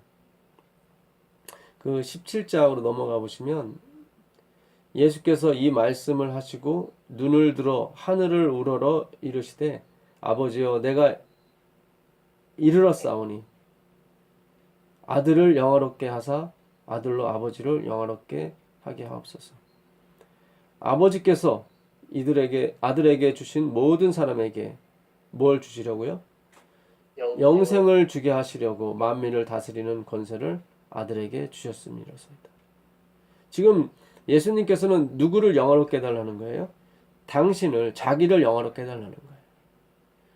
그 17장으로 넘어가 보시면 예수께서 이 말씀을 하시고 눈을 들어 하늘을 우러러 이르시되 아버지여 내가 이르렀사오니 아들을 영화롭게 하사 아들로 아버지를 영화롭게 하게 하옵소서. 아버지께서 아들에게 주신 모든 사람에게 뭘 주시려고요? 영생을 주게 하시려고 만민을 다스리는 권세를 아들에게 주셨음이로소이다. 지금 예수님께서는 누구를 영화롭게 해달라는 거예요? 자기를 영화롭게 해달라는 거예요.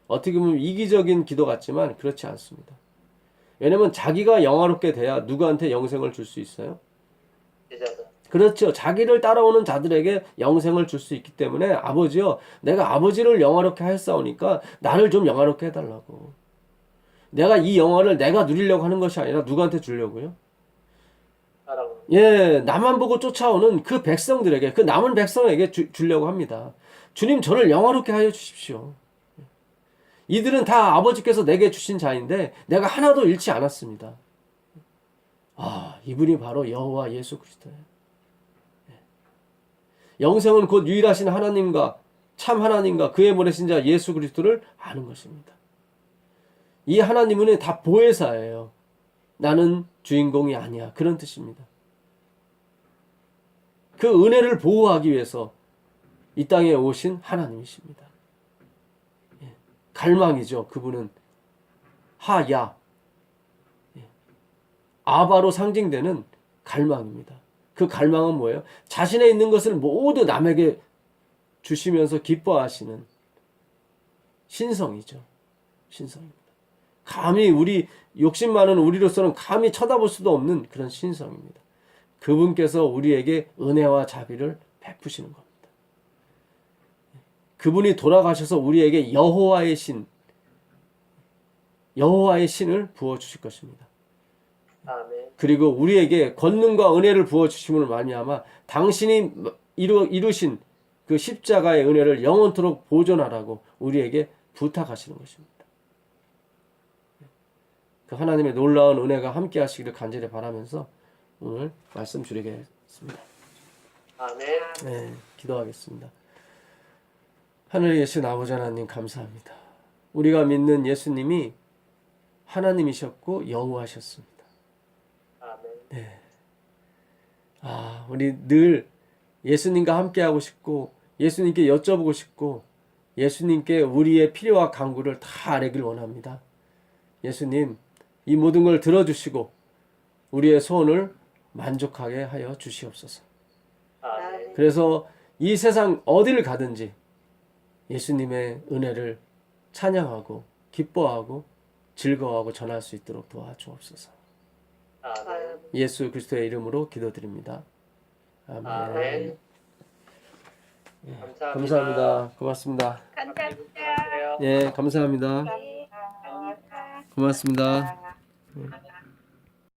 어떻게 보면 이기적인 기도 같지만 그렇지 않습니다. 왜냐면 자기가 영화롭게 돼야 누구한테 영생을 줄 수 있어요? 그렇죠. 자기를 따라오는 자들에게 영생을 줄 수 있기 때문에 아버지요, 내가 아버지를 영화롭게 하였사오니까 나를 좀 영화롭게 해달라고. 내가 이 영화를 내가 누리려고 하는 것이 아니라 누구한테 주려고요? 나만 보고 쫓아오는 그 백성들에게, 그 남은 백성에게 주려고 합니다. 주님 저를 영화롭게 하여 주십시오. 이들은 다 아버지께서 내게 주신 자인데 내가 하나도 잃지 않았습니다. 이분이 바로 여호와 예수 그리스도예요. 영생은 곧 유일하신 하나님과 참 하나님과 그의 보내신 자 예수 그리스도를 아는 것입니다. 이 하나님은 다 보혜사예요. 나는 주인공이 아니야. 그런 뜻입니다. 그 은혜를 보호하기 위해서 이 땅에 오신 하나님이십니다. 갈망이죠. 그분은 하야, 아바로 상징되는 갈망입니다. 그 갈망은 뭐예요? 자신에 있는 것을 모두 남에게 주시면서 기뻐하시는 신성이죠. 신성입니다. 감히 욕심 많은 우리로서는 감히 쳐다볼 수도 없는 그런 신성입니다. 그분께서 우리에게 은혜와 자비를 베푸시는 겁니다. 그분이 돌아가셔서 우리에게 여호와의 신을 부어주실 것입니다. 아멘. 그리고 우리에게 권능과 은혜를 부어주심을 말미암아 당신이 이루신 그 십자가의 은혜를 영원토록 보존하라고 우리에게 부탁하시는 것입니다. 그 하나님의 놀라운 은혜가 함께 하시기를 간절히 바라면서 오늘 말씀 드리겠습니다. 아멘. 기도하겠습니다. 하늘에 계신 아버지 하나님 감사합니다. 우리가 믿는 예수님이 하나님이셨고 여호와셨습니다. 아멘. 우리 늘 예수님과 함께하고 싶고 예수님께 여쭤보고 싶고 예수님께 우리의 필요와 간구를 다 아뢰길 원합니다. 예수님 이 모든 걸 들어주시고 우리의 소원을 만족하게 하여 주시옵소서. 아멘. 그래서 이 세상 어디를 가든지 예수님의 은혜를 찬양하고 기뻐하고 즐거워하고 전할 수 있도록 도와주옵소서. 아멘. 예수 그리스도의 이름으로 기도드립니다. 아멘. 아멘. 감사합니다. 고맙습니다. 감사합니다. 감사합니다. 네. 고맙습니다. 아,